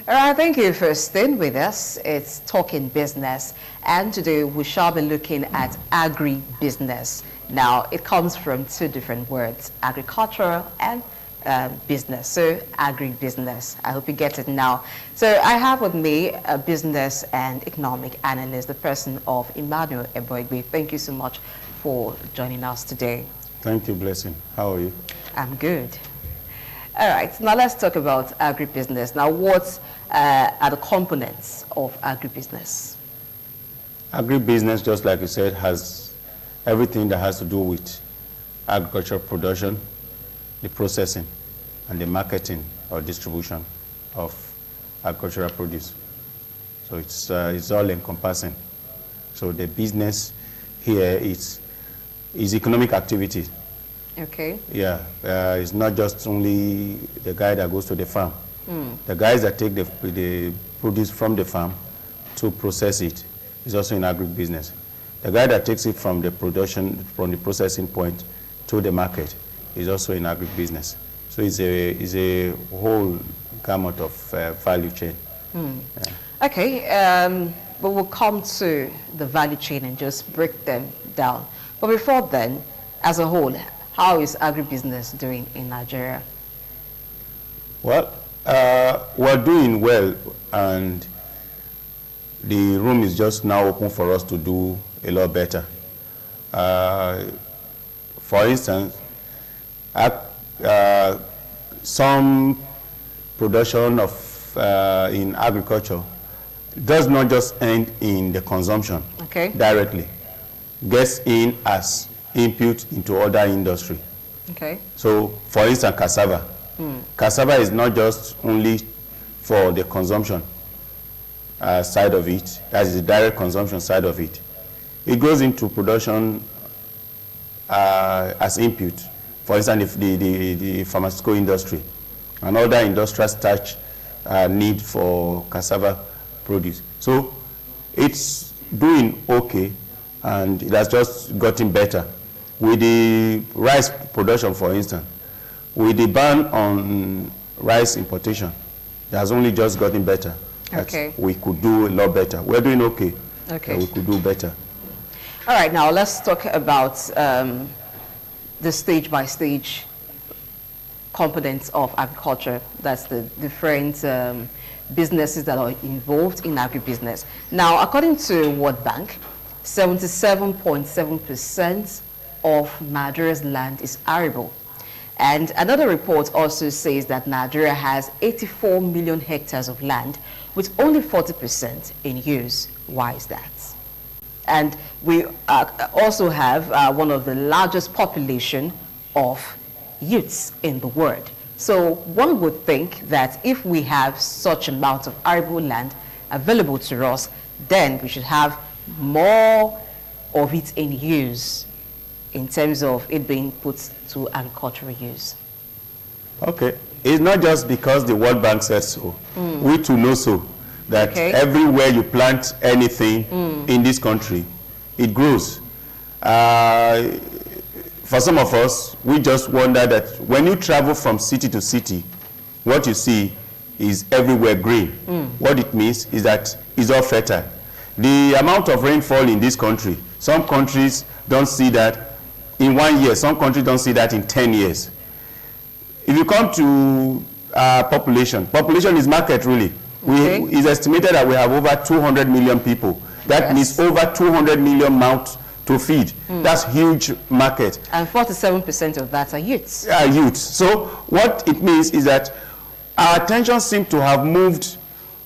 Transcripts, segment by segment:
All right, thank you for staying with us. It's Talking Business, and today we shall be looking at agribusiness. Now, it comes from two different words, agricultural and business. So, agribusiness. I hope you get it now. So, I have with me a business and economic analyst, the person of Emmanuel Eboigbe. Thank you so much for joining us today. Thank you, Blessing. How are you? I'm good. All right, now let's talk about agribusiness. Now, what are the components of agribusiness? Agribusiness, just like you said, has everything that has to do with agricultural production, the processing, and the marketing or distribution of agricultural produce. So it's all encompassing. So the business here is economic activity. Okay. Yeah, it's not just only the guy that goes to the farm. The guys that take the produce from the farm to process it is also in agribusiness. The guy that takes it from the processing point to the market is also in agribusiness. So it's a whole gamut of value chain. Yeah. Okay, but we'll come to the value chain and just break them down. But before then, as a whole, how is agribusiness doing in Nigeria? Well, we're doing well, and the room is just now open for us to do a lot better. For instance, some production of in agriculture does not just end in the consumption directly, gets in as input into other industry. Okay. So, for instance, cassava. Cassava is not just only for the consumption side of it, that is the direct consumption side of it. It goes into production as input. For instance, if the pharmaceutical industry and other industrial starch need for cassava produce. So, it's doing okay, and it has just gotten better. With the rice production, for instance, with the ban on rice importation, it has only just gotten better. Okay. We could do a lot better. We're doing okay. Okay. We could do better. All right, now let's talk about the stage-by-stage components of agriculture. That's the different businesses that are involved in agribusiness. Now, according to World Bank, 77.7% of Nigeria's land is arable. And another report also says that Nigeria has 84 million hectares of land with only 40% in use. Why is that? And we also have one of the largest population of youths in the world. So one would think that if we have such amount of arable land available to us, then we should have more of it in use in terms of it being put to agricultural use. Okay. It's not just because the World Bank said so. We too know so, that everywhere you plant anything in this country, it grows. For some of us, we just wonder that when you travel from city to city, what you see is everywhere green. What it means is that it's all fertile. The amount of rainfall in this country, some countries don't see that in 1 year, some countries don't see that in 10 years. If you come to population is market really. It's estimated that we have over 200 million people. That means over 200 million mouths to feed. That's huge market. And 47% of that are youths. Youths. So what it means is that our attention seems to have moved,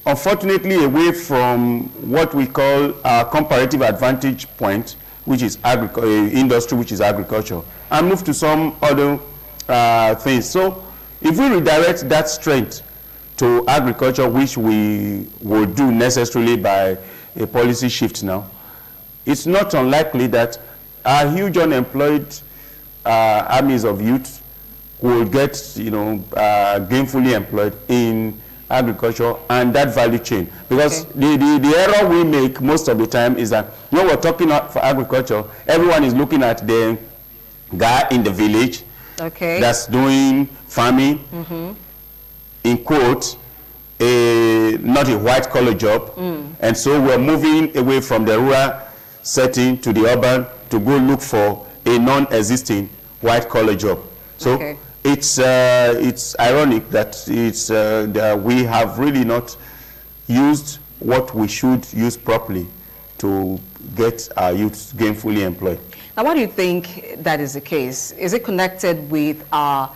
unfortunately, away from what we call our comparative advantage point, which is industry, which is agriculture, and move to some other things. So if we redirect that strength to agriculture, which we will do necessarily by a policy shift now, it's not unlikely that our huge unemployed armies of youth will get, gainfully employed in agriculture and that value chain. Because the error we make most of the time is that when we're talking for agriculture, everyone is looking at the guy in the village that's doing farming, in quotes, not a white collar job, and so we're moving away from the rural setting to the urban to go look for a non-existing white collar job. So it's ironic that that we have really not used what we should use properly to get our youth gainfully employed. Now, why do you think that is the case? Is it connected with our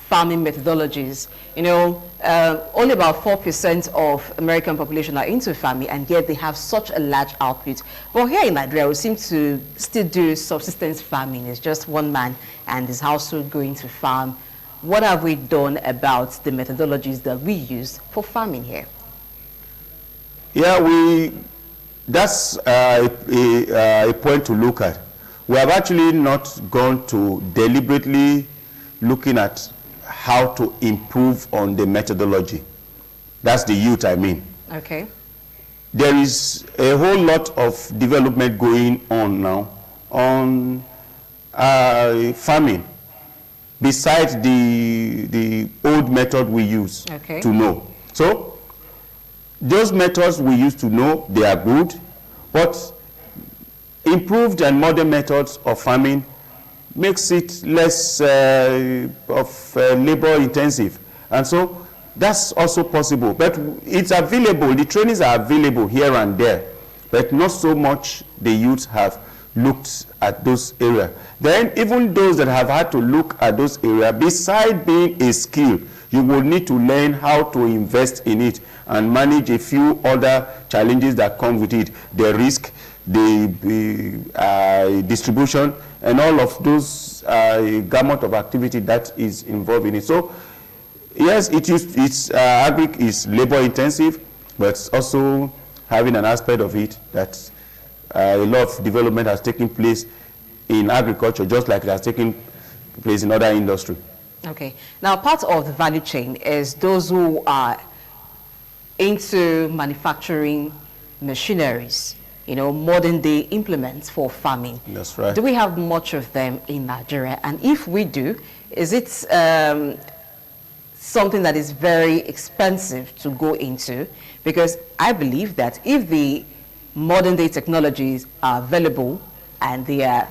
farming methodologies? You know, only about 4% of American population are into farming, and yet they have such a large output. But here in Nigeria, we seem to still do subsistence farming. It's just one man and his household going to farm. What have we done about the methodologies that we use for farming here? Yeah, that's a point to look at. We have actually not gone to deliberately looking at how to improve on the methodology. That's the youth, I mean. Okay. There is a whole lot of development going on now on farming, besides the old method we use to know. So those methods we used to know, they are good, but improved and modern methods of farming makes it less labor intensive. And so that's also possible. But it's available, the trainings are available here and there, but not so much the youth have looked at those areas. Then even those that have had to look at those areas, beside being a skill, you will need to learn how to invest in it and manage a few other challenges that come with it. The risk, the distribution, and all of those gamut of activity that is involved in it. So yes, agric is labor intensive, but it's also having an aspect of it that a lot of development has taken place in agriculture, just like it has taken place in other industry. Okay. Now, part of the value chain is those who are into manufacturing machineries, you know, modern day implements for farming. That's right. Do we have much of them in Nigeria? And if we do, is it something that is very expensive to go into? Because I believe that if the modern day technologies are available and they are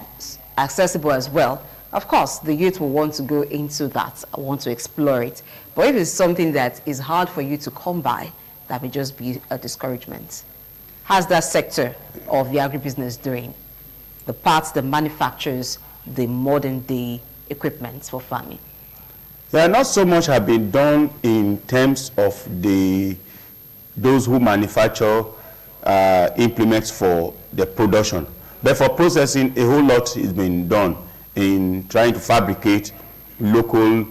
accessible as well, of course, the youth will want to go into that, want to explore it. But if it's something that is hard for you to come by, that may just be a discouragement. How's that sector of the agribusiness doing? The parts, the manufacturers, the modern day equipment for farming? There not so much have been done in terms of those who manufacture implements for the production. But for processing, a whole lot has been done in trying to fabricate local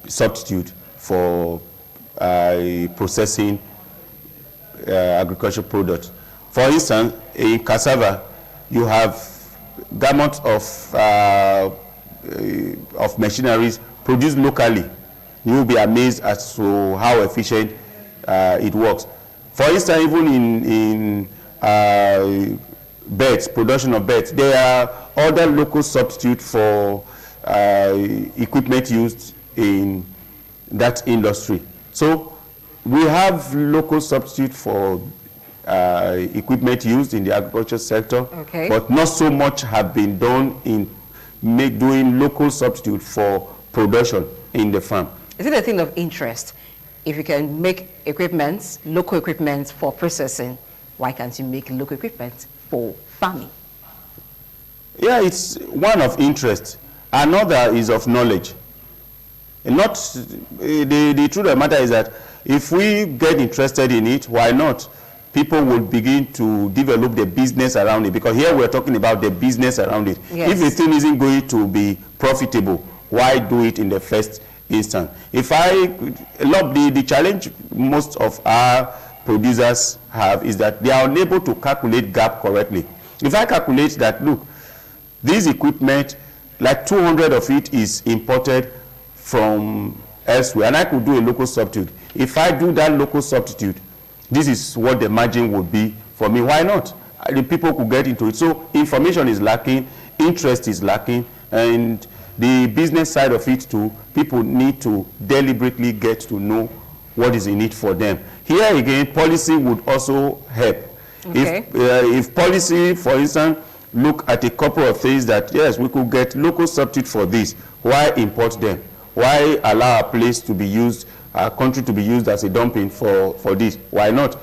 substitute for processing agricultural products. For instance, in cassava, you have gamut of machineries produced locally. You will be amazed as to how efficient it works. For instance, even in beds, production of beds, there are other local substitutes for equipment used in that industry. So we have local substitute for equipment used in the agriculture sector, but not so much have been done in doing local substitute for production in the farm. Is it a thing of interest? If you can make equipment, local equipment for processing, why can't you make local equipment for farming? Yeah, it's one of interest. Another is of knowledge. Not the truth of the matter is that if we get interested in it, why not? People will begin to develop the business around it, because here we're talking about the business around it. Yes. If the thing isn't going to be profitable, why do it in the first instance? The challenge most of our producers have is that they are unable to calculate gap correctly. If I calculate that, look, this equipment, like 200 of it is imported from elsewhere, and I could do a local substitute. If I do that local substitute, this is what the margin would be for me. Why not? The people could get into it. So information is lacking, interest is lacking, and the business side of it too, people need to deliberately get to know what is in it for them. Here again, policy would also help. Okay. If policy, for instance, look at a couple of things that, yes, we could get local substitute for this, why import them? Why allow a place to be used, a country to be used as a dumping for this? Why not?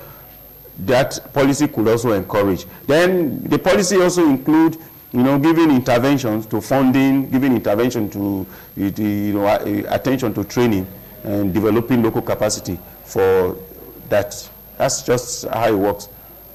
That policy could also encourage. Then the policy also include, giving interventions to funding, giving intervention to, attention to training and developing local capacity for that. That's just how it works.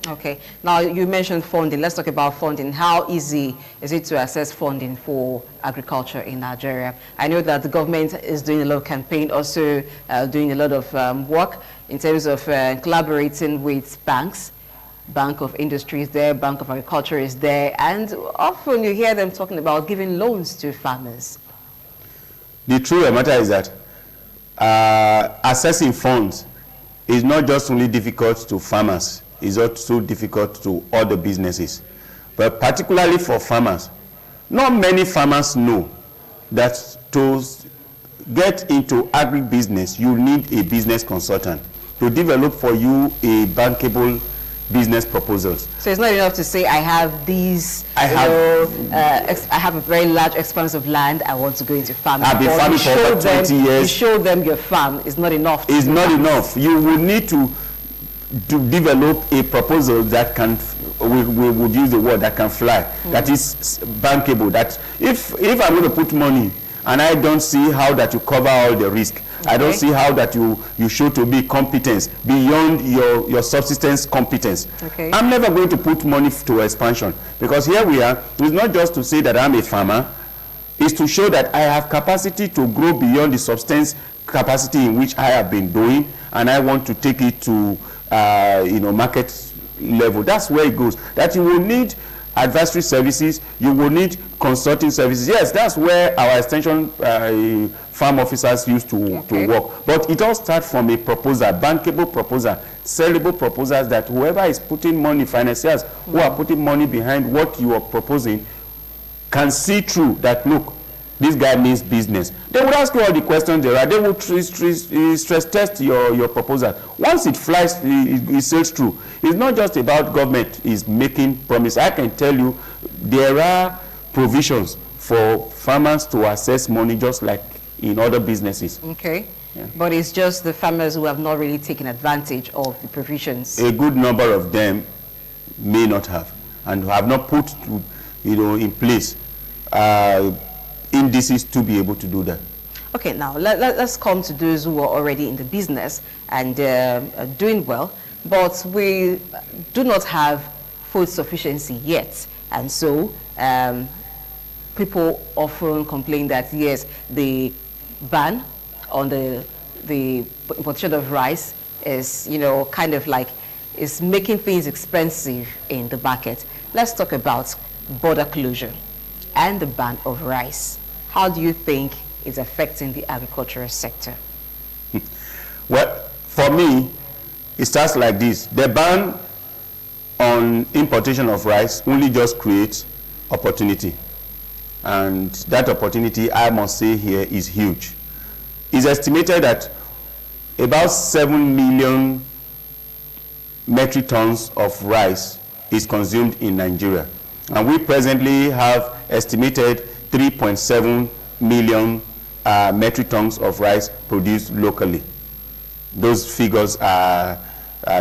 Okay. Now, you mentioned funding. Let's talk about funding. How easy is it to access funding for agriculture in Nigeria? I know that the government is doing a lot of campaign, also doing a lot of work in terms of collaborating with banks. Bank of Industry is there, Bank of Agriculture is there, and often you hear them talking about giving loans to farmers. The truth of the matter is that accessing funds is not just only difficult to farmers, it's also difficult to other businesses. But particularly for farmers, not many farmers know that to get into agribusiness, you need a business consultant to develop for you a bankable business proposals. So it's not enough to say I have these, I have a very large expanse of land, I want to go into farming. I've been farming for over 20 years. You show them your farm is not enough. It's not enough. You will need to develop a proposal that can, we would use the word that can fly, that is bankable, that if I'm going to put money and I don't see how that you cover all the risk, I don't see how that you show to be competence beyond your subsistence competence. I'm never going to put money to expansion, because here we are, it's not just to say that I'm a farmer, it's to show that I have capacity to grow beyond the substance capacity in which I have been doing, and I want to take it to market level. That's where it goes. That you will need advisory services, you will need consulting services. Yes, that's where our extension farm officers used to work. But it all starts from a proposal, bankable proposal, sellable proposals, that whoever is putting money, financiers who are putting money behind what you are proposing, can see through that, look, this guy means business. They will ask you all the questions there are. They will stress test your proposal. Once it flies, it sails through. It's not just about government is making promise. I can tell you there are provisions for farmers to access money just like in other businesses. Okay. Yeah. But it's just the farmers who have not really taken advantage of the provisions. A good number of them may not have, and have not put in place indices to be able to do that. Okay, now let's come to those who are already in the business and doing well, but we do not have food sufficiency yet. And so people often complain that, yes, the ban on the importation of rice is, kind of like, is making things expensive in the market. Let's talk about border closure and the ban of rice. How do you think it's affecting the agricultural sector? Well, for me, it starts like this. The ban on importation of rice only just creates opportunity. And that opportunity, I must say here, is huge. It's estimated that about 7 million metric tons of rice is consumed in Nigeria. And we presently have estimated 3.7 million metric tons of rice produced locally. Those figures are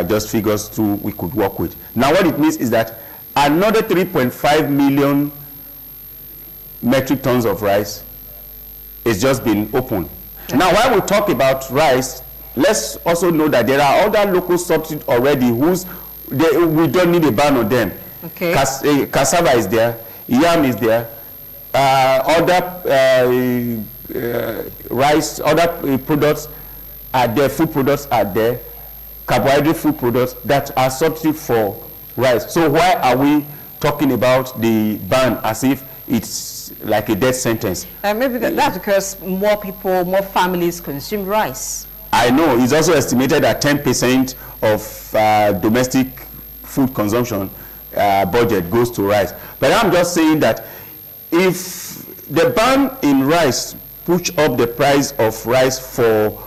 just figures we could work with. Now what it means is that another 3.5 million metric tons of rice is just been opened. Okay. Now while we talk about rice, let's also know that there are other local substitutes already we don't need a ban on them. Okay. Cassava is there, yam is there, other rice, other products are there, food products are there, carbohydrate food products that are substitute for rice. So why are we talking about the ban as if it's like a death sentence? Maybe that's because more people, more families consume rice. I know. It's also estimated that 10% of domestic food consumption budget goes to rice. But I'm just saying that if the ban in rice push up the price of rice for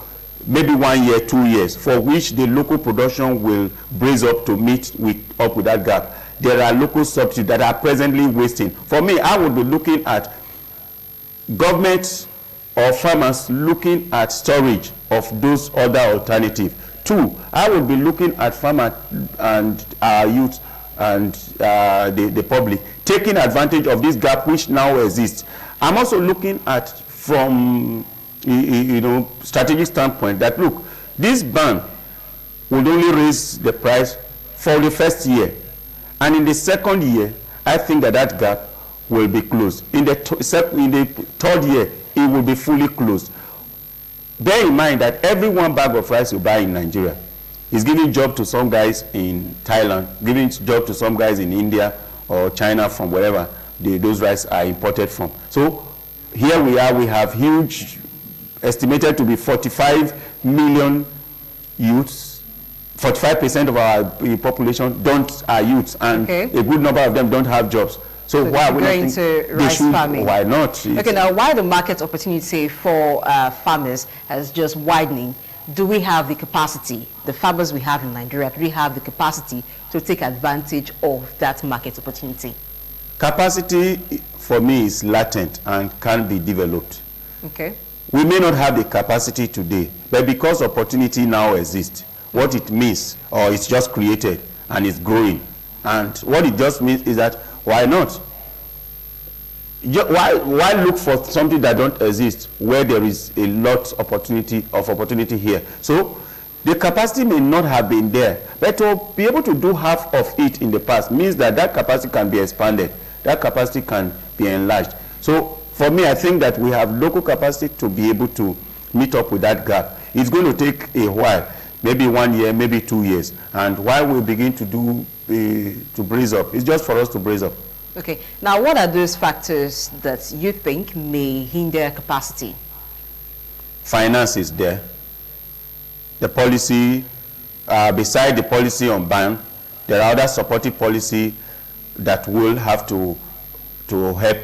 maybe 1 year, 2 years, for which the local production will brace up to meet up with that gap. There are local subsidies that are presently wasting. For me, I would be looking at government or farmers looking at storage of those other alternatives. 2, I would be looking at farmers and our youth and the public taking advantage of this gap which now exists. I'm also looking at, from strategic standpoint, that look, this ban would only raise the price for the first year, and in the second year, I think that gap will be closed. In the third year, it will be fully closed. Bear in mind that every 1 bag of rice you buy in Nigeria is giving job to some guys in Thailand, giving job to some guys in India or China, from wherever those rice are imported from. So here we are, we have huge, estimated to be 45 million youths. 45% of our population are youths, and a good number of them don't have jobs. So why are we going to rice farming? Why not? Okay, now why the market opportunity for farmers is just widening? Do we have the capacity, the farmers we have in Nigeria, do we have the capacity to take advantage of that market opportunity? Capacity, for me, is latent and can be developed. Okay. We may not have the capacity today, but because opportunity now exists, what it means, or it's just created and it's growing. And what it just means is that, why not? Why look for something that don't exist where there is a lot of opportunity here? So the capacity may not have been there, but to be able to do half of it in the past means that capacity can be expanded, that capacity can be enlarged. So for me, I think that we have local capacity to be able to meet up with that gap. It's going to take a while, maybe 1 year, maybe 2 years. And while we begin to brace up, it's just for us to brace up. Okay. Now, what are those factors that you think may hinder capacity? Finance is there. The policy, beside the policy on ban, there are other supportive policy that will have to help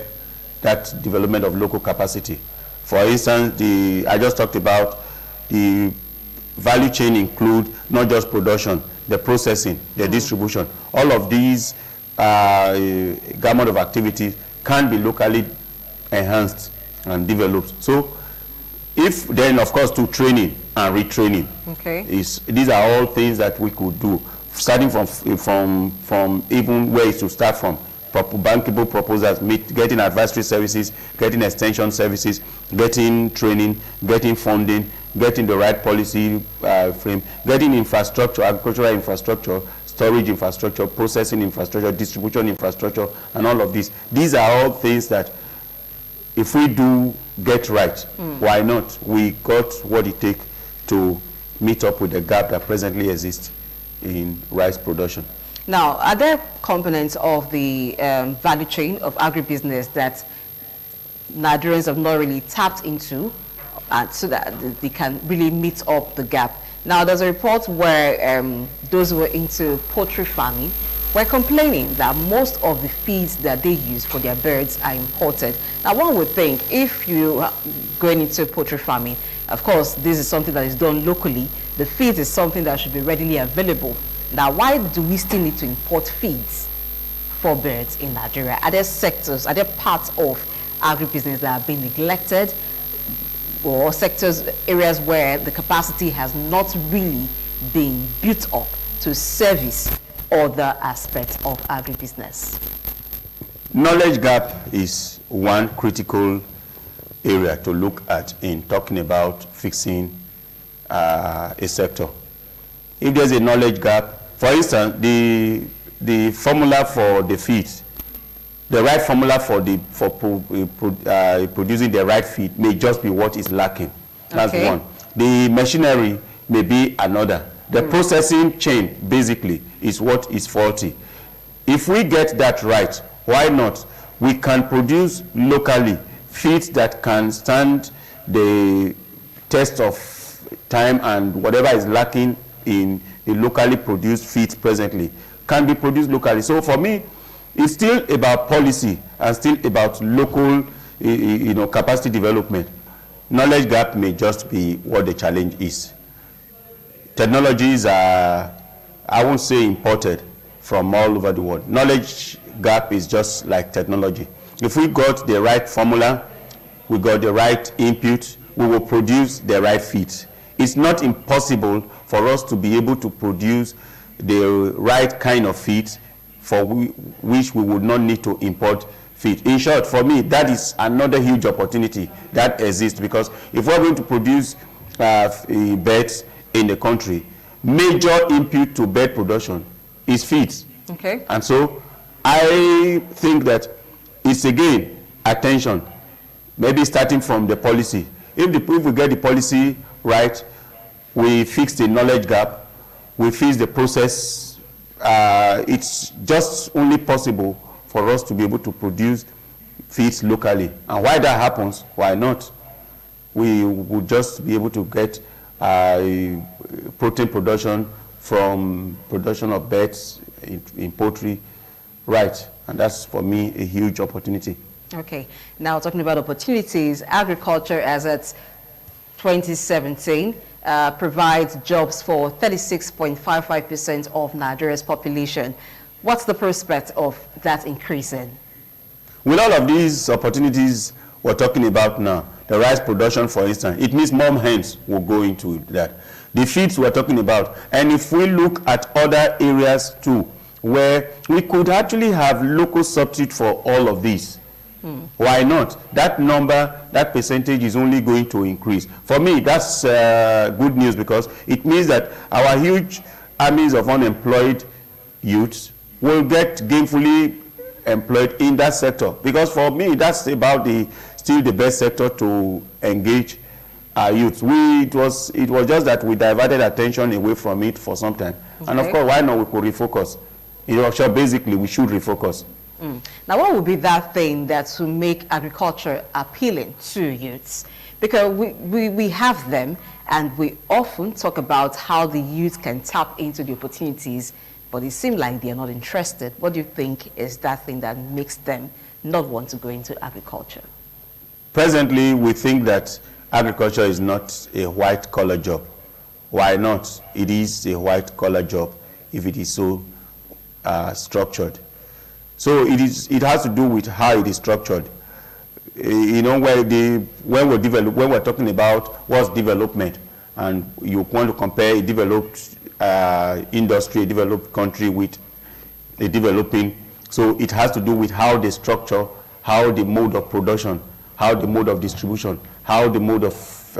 that development of local capacity. For instance, I just talked about the value chain include not just production, the processing, the distribution. All of these gamut of activities can be locally enhanced and developed. So if then, of course, to training and retraining, these are all things that we could do, starting from even where to start from. Bankable proposals, getting advisory services, getting extension services, getting training, getting funding, getting the right policy frame, getting infrastructure, agricultural infrastructure, storage infrastructure, processing infrastructure, distribution infrastructure, and all of these. These are all things that if we do get right, why not? We got what it takes to meet up with the gap that presently exists in rice production. Now, are there components of the value chain of agribusiness that Nigerians have not really tapped into so that they can really meet up the gap? Now, there's a report where those who are into poultry farming were complaining that most of the feeds that they use for their birds are imported. Now, one would think if you are going into poultry farming, of course, this is something that is done locally. The feed is something that should be readily available. Now, why do we still need to import feeds for birds in Nigeria? Are there sectors, are there parts of agribusiness that have been neglected, or sectors, areas where the capacity has not really been built up to service other aspects of agribusiness? Knowledge gap is one critical area to look at in talking about fixing a sector. If there's a knowledge gap, for instance, the formula for the feed, the right formula for producing the right feed may just be what is lacking. That's one. The machinery may be another. The processing chain, basically, is what is faulty. If we get that right, why not? We can produce locally feeds that can stand the test of time, and whatever is lacking in the locally produced feeds presently can be produced locally. So for me, it's still about policy and still about local capacity development. knowledge gap may just be what the challenge is. Technologies are, I won't say imported from all over the world. Knowledge gap is just like technology. If we got the right formula, we got the right input, we will produce the right feed. It's not impossible for us to be able to produce the right kind of feed for which we would not need to import feed. In short, for me, that is another huge opportunity that exists, because if we're going to produce birds in the country, major input to bird production is feed. Okay. And so I think that it's again attention, maybe starting from the policy. If we get the policy right, we fix the knowledge gap, we fix the process, it's just only possible for us to be able to produce feeds locally. And why that happens, why not? We would just be able to get protein production from production of birds in poultry, right? And that's, for me, a huge opportunity. Okay. Now, talking about opportunities, agriculture as at 2017 provides jobs for 36.55% of Nigeria's population. What's the prospect of that increasing? With all of these opportunities we're talking about now, the rice production, for instance, it means more hens will go into that. The feeds we're talking about, and if we look at other areas too, where we could actually have local substitute for all of these. Why not? That number, that percentage is only going to increase. For me, that's good news, because it means that our huge armies of unemployed youths will get gainfully employed in that sector. Because for me, that's about still the best sector to engage our youth. It was just that we diverted attention away from it for some time. Okay. And of course, why not? We could refocus. Sure, basically, we should refocus. Now, what would be that thing that will make agriculture appealing to youths? Because we have them, and we often talk about how the youth can tap into the opportunities, but it seems like they are not interested. What do you think is that thing that makes them not want to go into agriculture? Presently, we think that agriculture is not a white-collar job. Why not? It is a white-collar job if it is so structured. So it has to do with how it is structured. When we're talking about what's development, and you want to compare a developed industry, a developed country with a developing, so it has to do with how the structure, how the mode of production, how the mode of distribution, how the mode of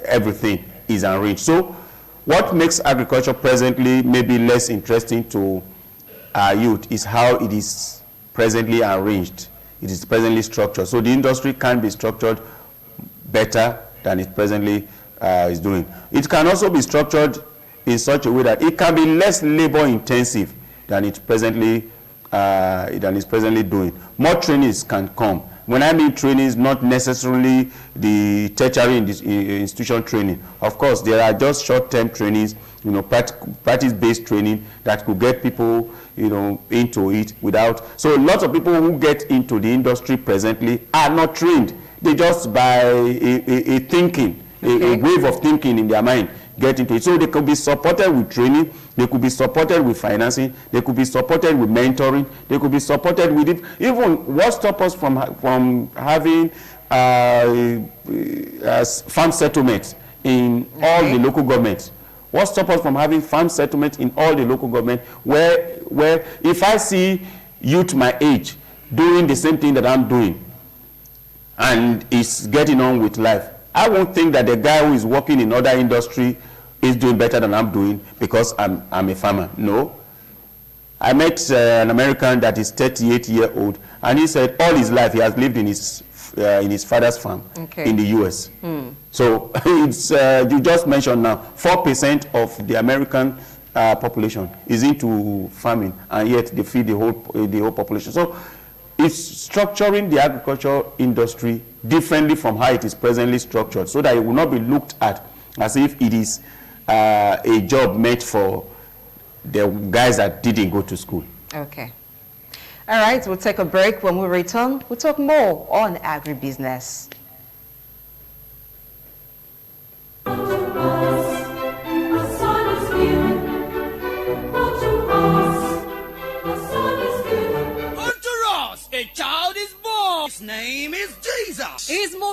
everything is arranged. So what makes agriculture presently maybe less interesting to our youth is how it is presently arranged. It is presently structured. So the industry can be structured better than it presently is doing. It can also be structured in such a way that it can be less labor intensive than it's presently doing. More trainings can come. When I mean trainings, not necessarily the tertiary institution training. Of course, there are just short-term trainings, practice-based training that could get people, into it without. So lots of people who get into the industry presently are not trained. They just by a thinking, a wave of thinking in their mind, get into it. So they could be supported with training, they could be supported with financing, they could be supported with mentoring, they could be supported with it. Even what stops us from having farm settlements in all the local governments? What stops us from having farm settlements in all the local government where if I see youth my age doing the same thing that I'm doing and is getting on with life, I won't think that the guy who is working in other industry is doing better than I'm doing because I'm a farmer. No. I met an American that is 38-year-old, and he said all his life he has lived in his father's farm in the U.S. So it's you just mentioned now 4% of the American population is into farming, and yet they feed the whole population. So it's structuring the agricultural industry differently from how it is presently structured, so that it will not be looked at as if it is a job made for the guys that didn't go to school. Okay. All right, we'll take a break. When we return, we'll talk more on agribusiness.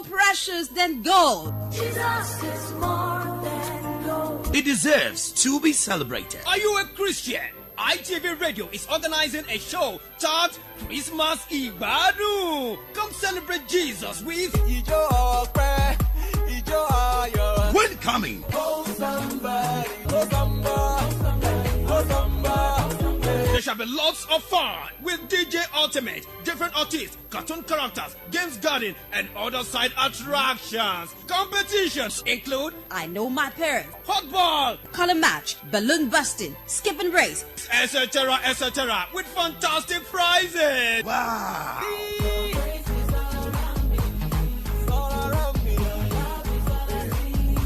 more precious than gold. Jesus is more than gold. It deserves to be celebrated. Are you a Christian? ITV Radio is organizing a show titled Christmas Igbadu. Come celebrate Jesus with When coming, there shall be lots of fun with DJ Ultimate, different artists, cartoon characters, games garden, and other side attractions. Competitions include I Know My Parents, hotball, color match, balloon busting, skip and race, etc., with fantastic prizes. wow!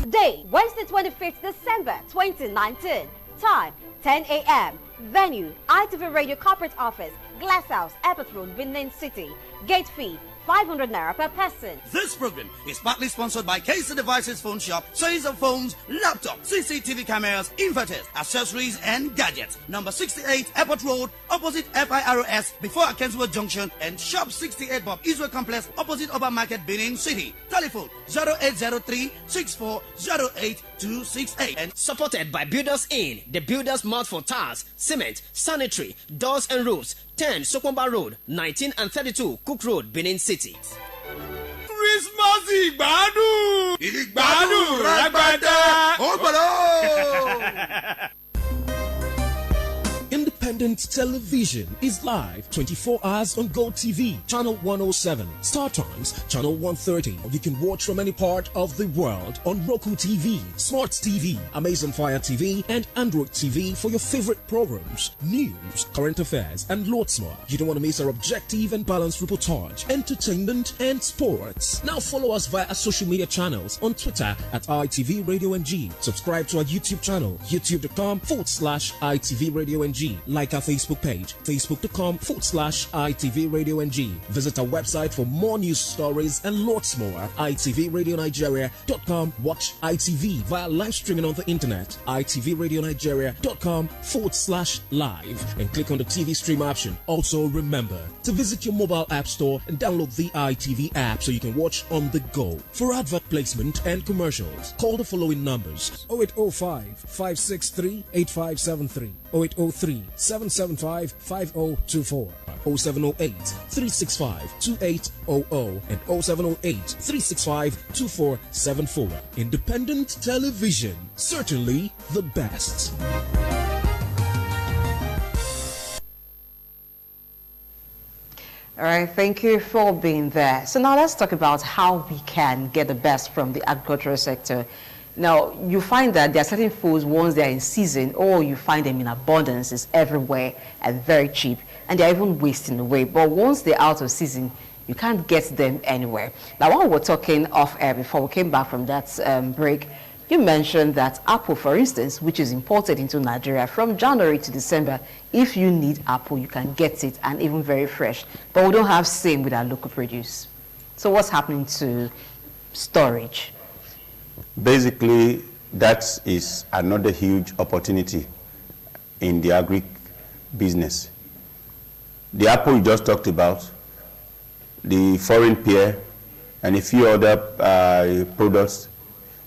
Day, Wednesday 25th December 2019. Time, 10 a.m. Venue, ITV Radio Corporate Office, Glass House, Airport Road, Benin City. Gate fee, 500 naira per person. This program is partly sponsored by KC Devices Phone Shop, sales of phones, laptops, CCTV cameras, inverters, accessories, and gadgets. Number 68, Airport Road, opposite FIROS, before Akensworth Junction, and Shop 68 Bob Israel Complex, opposite Oba Market, Benin City. Telephone 0803 6408 And supported by Builders Inn, the builders mart for tiles, cement, sanitary, doors and roofs. 10 Sokomba Road, 19 and 32 Cook Road, Benin City. Christmas Igbadu! Igbadu Ragbada! Independent television is live 24 hours on Go TV, channel 107, Star Times, channel 130. You can watch from any part of the world on Roku TV, Smart TV, Amazon Fire TV, and Android TV for your favorite programs, news, current affairs, and lots more. You don't want to miss our objective and balanced reportage, entertainment, and sports. Now follow us via our social media channels on Twitter at ITV Radio NG. Subscribe to our YouTube channel, youtube.com/ITV Radio NG. Like our Facebook page, facebook.com/ITV Radio NG. Visit our website for more news stories and lots more at itvradioNigeria.com. Watch ITV via live streaming on the internet, itvradioNigeria.com/live, and click on the TV stream option. Also remember to visit your mobile app store and download the ITV app so you can watch on the go. For advert placement and commercials, call the following numbers: 0805 563 8573, 0803 775-5024, 0708 365 2800, and 0708 365 2474. Independent television, certainly the best. All right, thank you for being there. So now let's talk about how we can get the best from the agricultural sector. Now, you find that there are certain foods, once they're in season, or you find them in abundance, it's everywhere and very cheap, and they're even wasting away. But once they're out of season, you can't get them anywhere. Now, while we're talking off air before we came back from that break, you mentioned that apple, for instance, which is imported into Nigeria from January to December, if you need apple, you can get it, and even very fresh. But we don't have same with our local produce. So what's happening to storage? Basically, that is another huge opportunity in the agri business. The apple you just talked about, the foreign pear, and a few other products,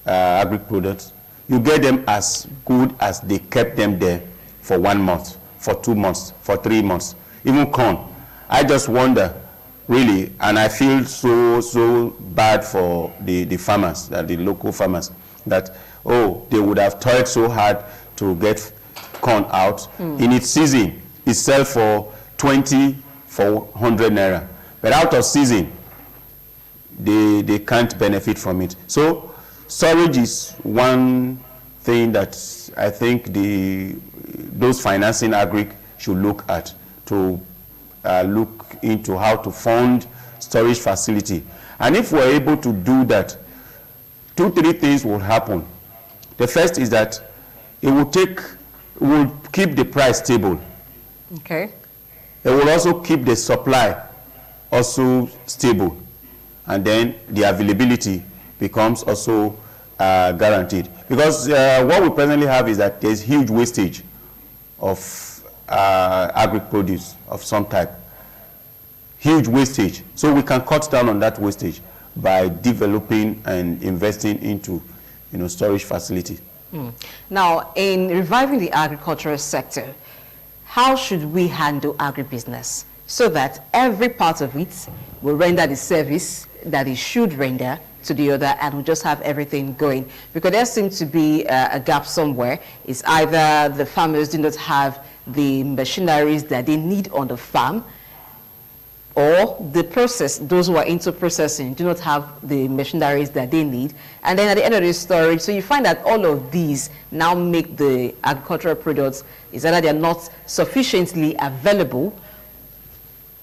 agri products, you get them as good as they kept them there for 1 month, for 2 months, for 3 months, even corn. I just wonder, really, and I feel so bad for the farmers, the local farmers, that, oh, they would have toiled so hard to get corn out. In its season, it sells for 20, for 100 naira. But out of season, they can't benefit from it. So storage is one thing that I think those financing agri should look at, to look into how to fund storage facility. And if we're able to do that, 2-3 things will happen. The first is that it will keep the price stable. Okay. It will also keep the supply also stable. And then the availability becomes also guaranteed. Because what we presently have is that there's huge wastage of agri-produce of some type. Huge wastage. So we can cut down on that wastage. by developing and investing into, storage facility. Now, in reviving the agricultural sector, how should we handle agribusiness so that every part of it will render the service that it should render to the other, and we'll just have everything going? Because there seems to be a gap somewhere. It's either the farmers do not have the machineries that they need on the farm, or those who are into processing do not have the machineries that they need. And then at the end of the story, so you find that all of these now make the agricultural products, is either they're not sufficiently available,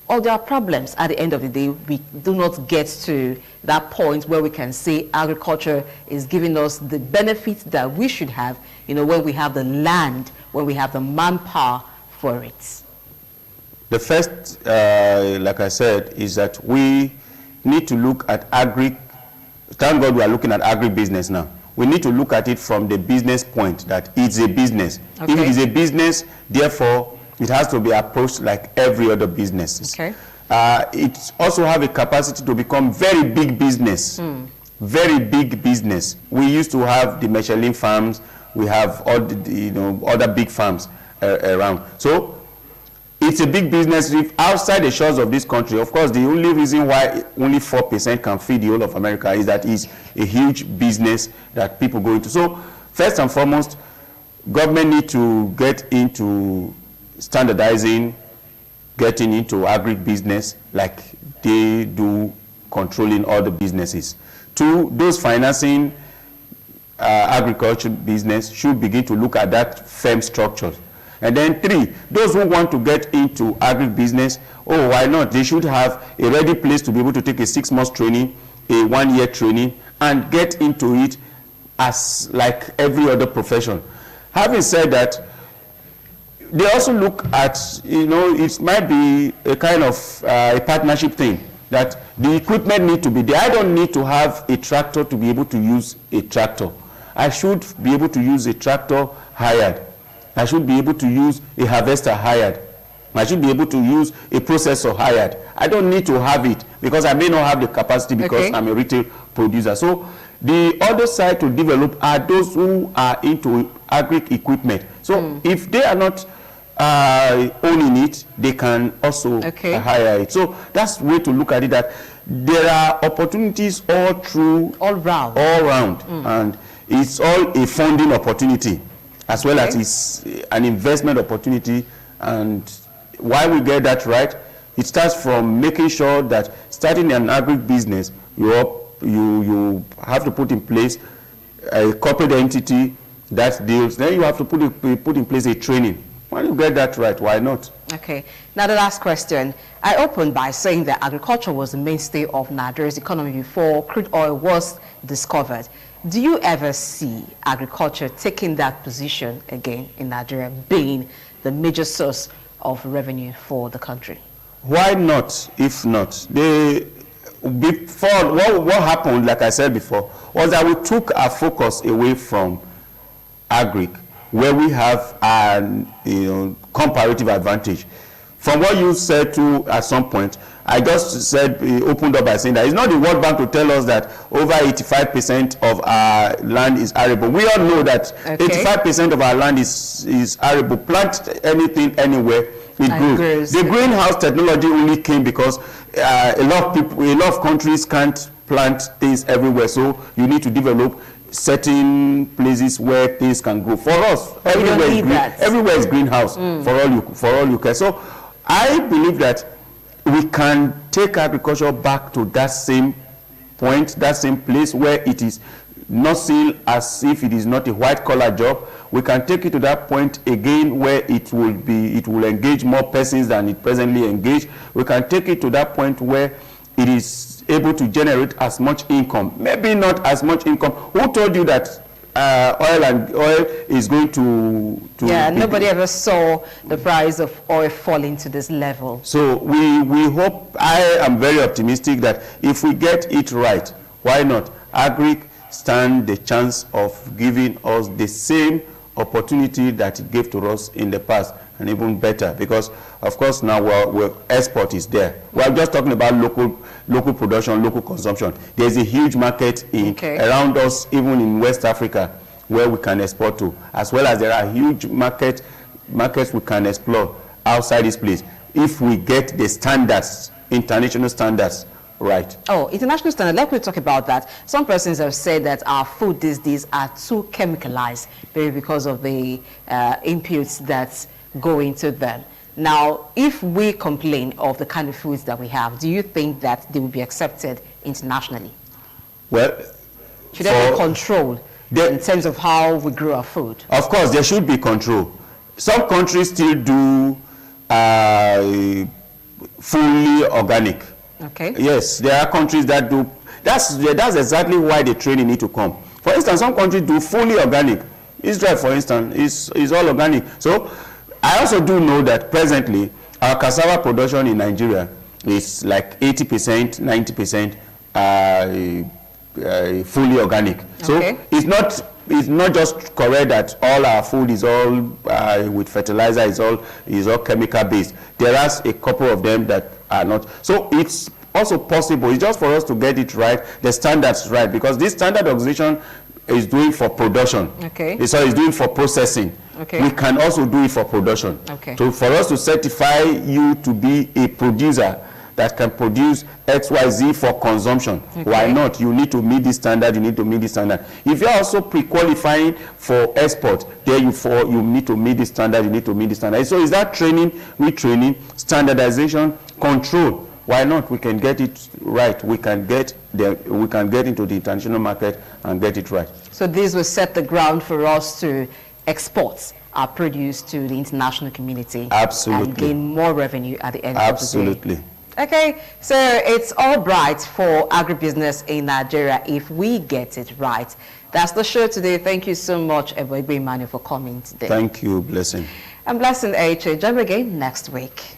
or there are problems. At the end of the day, we do not get to that point where we can say agriculture is giving us the benefits that we should have, when we have the land, when we have the manpower for it. The first, like I said, is that we need to look at thank God we are looking at agribusiness now. We need to look at it from the business point, that it's a business. Okay. If it is a business, therefore, it has to be approached like every other business. Okay. It also have a capacity to become very big business. Very big business. We used to have the Michelin farms. We have all the, other big farms around. So it's a big business. If outside the shores of this country, of course, the only reason why only 4% can feed the whole of America is that it's a huge business that people go into. So first and foremost, government need to get into standardizing, getting into agribusiness like they do controlling all the businesses. Two, those financing agriculture business should begin to look at that firm structure. And then three, those who want to get into agribusiness, why not? They should have a ready place to be able to take a 6-month training, a 1-year training, and get into it as like every other profession. Having said that, they also look at, it might be a kind of a partnership thing, that the equipment need to be there. I don't need to have a tractor to be able to use a tractor. I should be able to use a tractor hired. I should be able to use a harvester hired. I should be able to use a processor hired. I don't need to have it because I may not have the capacity because I'm a retail producer. So the other side to develop are those who are into agri equipment. So if they are not owning it, they can also hire it. So that's the way to look at it, that there are opportunities all round. And it's all a funding opportunity, as well as it's an investment opportunity. And why we get that right, it starts from making sure that starting an agri-business, you have to put in place a corporate entity that deals. Then you have to put in place a training. When you get that right, why not? Okay. Now the last question. I opened by saying that agriculture was the mainstay of Nigeria's economy before crude oil was discovered. Do you ever see agriculture taking that position again in Nigeria, being the major source of revenue for the country? Why not, if not? What happened, like I said before, was that we took our focus away from agri, where we have an comparative advantage. From what you said to at some point, I just opened up by saying that it's not the World Bank to tell us that over 85% of our land is arable. We all know that 85% of our land is arable. Plant anything anywhere, it grows. The greenhouse technology only came because a lot of countries can't plant things everywhere. So you need to develop certain places where things can grow. For us, everywhere is greenhouse for all you can. So I believe that we can take agriculture back to that same point, that same place where it is not seen as if it is not a white-collar job. We can take it to that point again where it will engage more persons than it presently engages. We can take it to that point where it is able to generate as much income. Maybe not as much income. Who told you that oil is going to nobody ever saw the price of oil falling to this level. So we hope, I am very optimistic that if we get it right, why not? Agri stand the chance of giving us the same opportunity that it gave to us in the past. and even better, because of course now we're export is there. We're just talking about local production, local consumption. There's a huge market around us, even in West Africa, where we can export to, as well as there are huge markets we can explore outside this place if we get the standards, international standards, right. Oh, international standard. Let me talk about that. Some persons have said that our food these days are too chemicalized, maybe because of the inputs that go into them. Now, if we complain of the kind of foods that we have, do you think that they will be accepted internationally? Well, should there be control in terms of how we grow our food? Of course, there should be control. Some countries still do fully organic. Okay. Yes, there are countries that do. That's exactly why the training need to come. For instance, some countries do fully organic. Israel, for instance, is all organic. So I also do know that presently our cassava production in Nigeria is like 80%, 90% fully organic. So it's not just correct that all our food is all with fertilizer, is all chemical based. There are a couple of them that are not. So it's also possible. It's just for us to get it right, the standards right, because this standard organization is doing for production. Okay. So it's doing for processing. Okay. We can also do it for production. Okay. So for us to certify you to be a producer that can produce XYZ for consumption. Okay. Why not? You need to meet this standard, you need to meet this standard. If you're also pre-qualifying for export, there you need to meet this standard, you need to meet this standard. So is that training, retraining, standardization, control? Why not? We can get it right. We can get into the international market and get it right. So this will set the ground for us to export our produce to the international community. Absolutely. And gain more revenue at the end Absolutely. of the day. Okay, so it's all bright for agribusiness in Nigeria if we get it right. That's the show today. Thank you so much, Ebogbe Emmanuel, for coming today. Thank you, Blessing. And Blessing H. Join me again next week.